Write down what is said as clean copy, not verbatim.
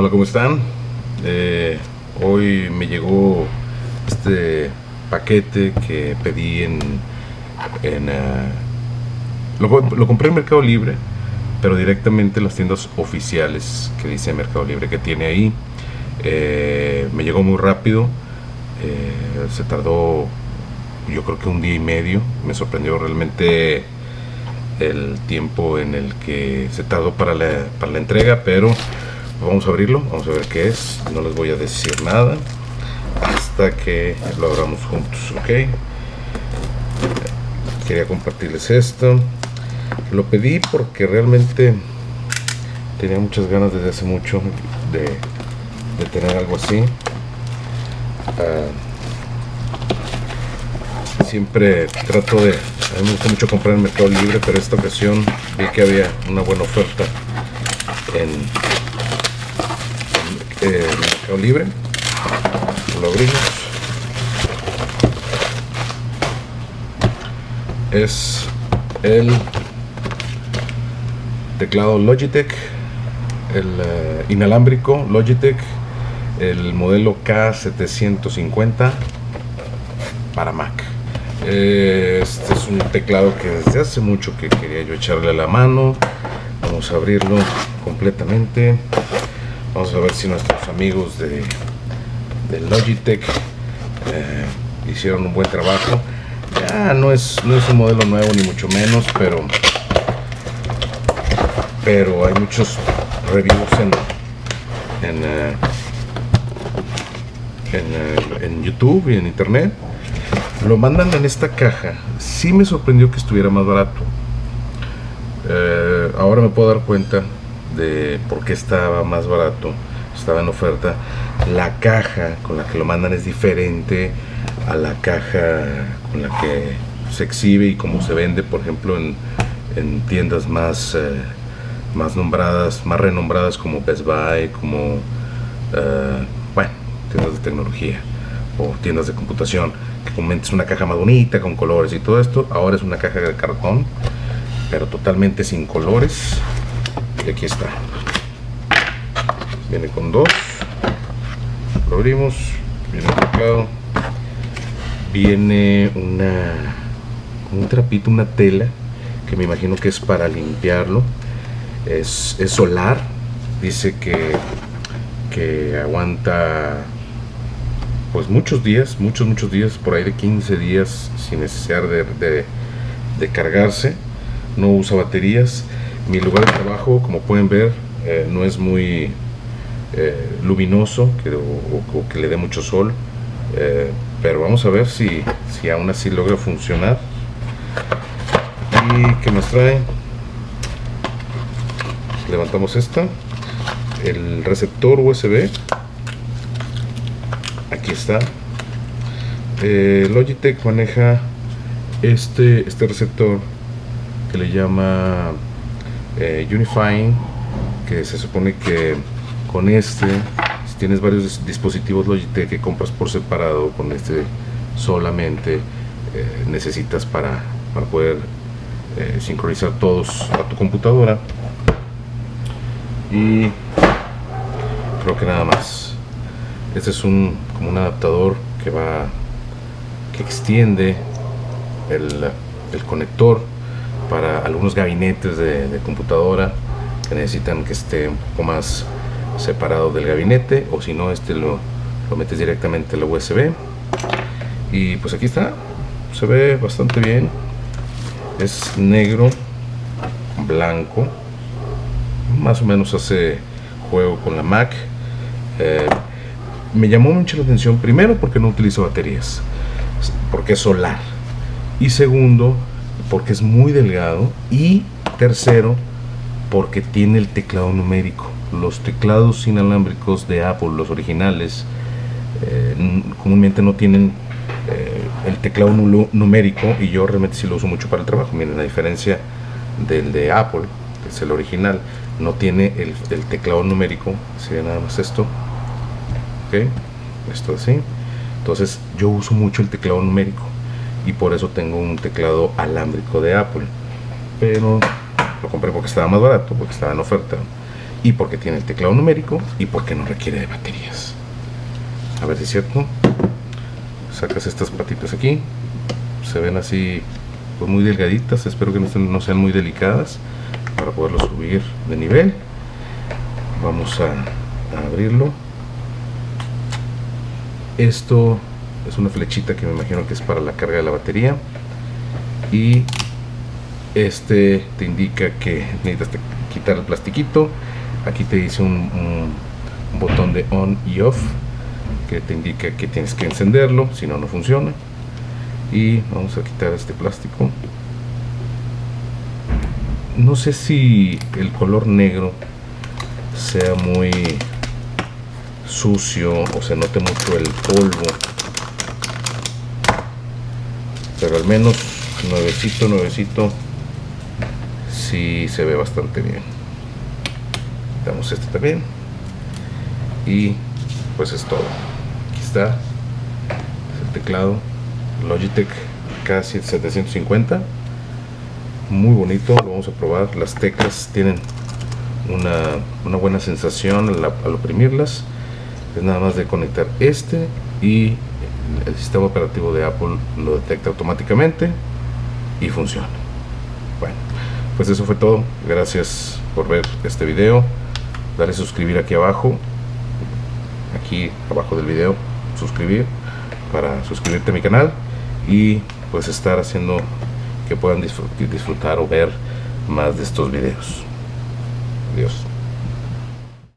Hola, ¿cómo están? Hoy me llegó este paquete que pedí lo compré en Mercado Libre, pero directamente en las tiendas oficiales que dice Mercado Libre que tiene ahí. Me llegó muy rápido, se tardó yo creo que un día y medio. Me sorprendió realmente el tiempo en el que se tardó para la entrega, pero vamos a abrirlo, vamos a ver qué es. No les voy a decir nada hasta que lo abramos juntos, ¿ok? Quería compartirles esto. Lo pedí porque realmente tenía muchas ganas desde hace mucho de tener algo así. Siempre trato de... A mí me gusta mucho comprar en Mercado Libre, pero esta ocasión vi que había una buena oferta en Mercado Libre. Lo abrimos. Es el teclado Logitech, el inalámbrico Logitech, el modelo K750 para Mac. Este es un teclado que desde hace mucho que quería yo echarle la mano. Vamos a abrirlo completamente. Vamos a ver si nuestros amigos de Logitech hicieron un buen trabajo. Ya no es un modelo nuevo ni mucho menos, pero hay muchos reviews en YouTube y en internet. Lo mandan en esta caja. Sí me sorprendió que estuviera más barato. Ahora me puedo dar cuenta de por qué estaba más barato. Estaba en oferta. La caja con la que lo mandan es diferente a la caja con la que se exhibe y como se vende, por ejemplo, en tiendas más nombradas, más renombradas como Best Buy, como tiendas de tecnología o tiendas de computación, que comúnmente es una caja más bonita con colores y todo esto. Ahora es una caja de cartón, pero totalmente sin colores. Y aquí está, viene con dos. Lo abrimos, viene el teclado, viene un trapito, una tela que me imagino que es para limpiarlo. Es solar, dice que aguanta pues muchos días, muchos días, por ahí de 15 días sin necesidad de cargarse. No usa baterías. Mi lugar de trabajo, como pueden ver, no es muy luminoso o que le dé mucho sol, pero vamos a ver si aún así logra funcionar. ¿Y qué nos trae? Levantamos el receptor USB. Aquí está. Logitech maneja este receptor que le llama Unifying, que se supone que con si tienes varios dispositivos Logitech que compras por separado, con este solamente necesitas para poder sincronizar todos a tu computadora. Y creo que nada más. Este es como un adaptador que extiende el conector para algunos gabinetes de computadora que necesitan que esté un poco más separado del gabinete, o si no, lo metes directamente a la USB. Y pues aquí está, se ve bastante bien. Es negro, blanco, más o menos hace juego con la Mac. Me llamó mucho la atención, primero porque no utiliza baterías, porque es solar, y segundo porque es muy delgado, y tercero porque tiene el teclado numérico. Los teclados inalámbricos de Apple, los originales, comúnmente no tienen el teclado numérico, y yo realmente sí lo uso mucho para el trabajo. Miren, la diferencia del de Apple, que es el original, no tiene el teclado numérico. Sería nada más esto, ok, esto así. Entonces yo uso mucho el teclado numérico y por eso tengo un teclado alámbrico de Apple, pero lo compré porque estaba más barato, porque estaba en oferta. y porque tiene el teclado numérico y porque no requiere de baterías. A ver si es cierto. Sacas estas patitas aquí, se ven así pues muy delgaditas, espero que no sean muy delicadas para poderlo subir de nivel. Vamos a abrirlo. Esto es una flechita que me imagino que es para la carga de la batería, y este te indica que necesitas quitar el plastiquito. Aquí te dice un botón de on y off que te indica que tienes que encenderlo, si no, no funciona. Y vamos a quitar este plástico. No sé si el color negro sea muy sucio o se note mucho el polvo, pero al menos nuevecito sí se ve bastante bien. Damos este también y pues es todo. Aquí está el teclado Logitech K750, muy bonito. Lo vamos a probar. Las teclas tienen una buena sensación al oprimirlas. Es nada más de conectar este y el sistema operativo de Apple lo detecta automáticamente y funciona. Bueno, pues eso fue todo. Gracias por ver este video. Dale suscribir aquí abajo del video, suscribir, para suscribirte a mi canal y pues estar haciendo que puedan disfrutar o ver más de estos videos. Adiós.